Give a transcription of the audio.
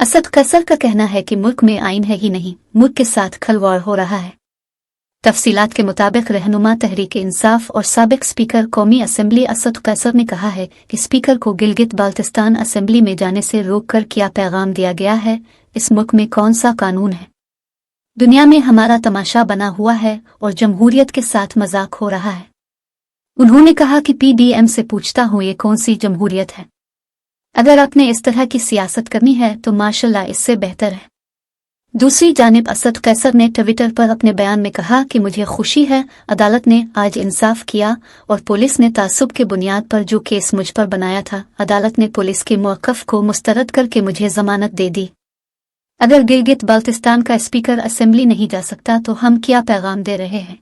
اسد قیصر کا کہنا ہے کہ ملک میں آئین ہے ہی نہیں، ملک کے ساتھ کھلواڑ ہو رہا ہے۔ تفصیلات کے مطابق رہنما تحریک انصاف اور سابق اسپیکر قومی اسمبلی اسد قیصر نے کہا ہے کہ اسپیکر کو گلگت بالتستان اسمبلی میں جانے سے روک کر کیا پیغام دیا گیا ہے، اس ملک میں کون سا قانون ہے؟ دنیا میں ہمارا تماشا بنا ہوا ہے اور جمہوریت کے ساتھ مذاق ہو رہا ہے۔ انہوں نے کہا کہ پی ڈی ایم سے پوچھتا ہوں یہ کون سی جمہوریت ہے؟ اگر آپ نے اس طرح کی سیاست کرنی ہے تو ماشاءاللہ اس سے بہتر ہے۔ دوسری جانب اسد قیصر نے ٹویٹر پر اپنے بیان میں کہا کہ مجھے خوشی ہے عدالت نے آج انصاف کیا اور پولیس نے تعصب کے بنیاد پر جو کیس مجھ پر بنایا تھا، عدالت نے پولیس کے موقف کو مسترد کر کے مجھے ضمانت دے دی۔ اگر گلگت بالتستان کا اسپیکر اسمبلی نہیں جا سکتا تو ہم کیا پیغام دے رہے ہیں؟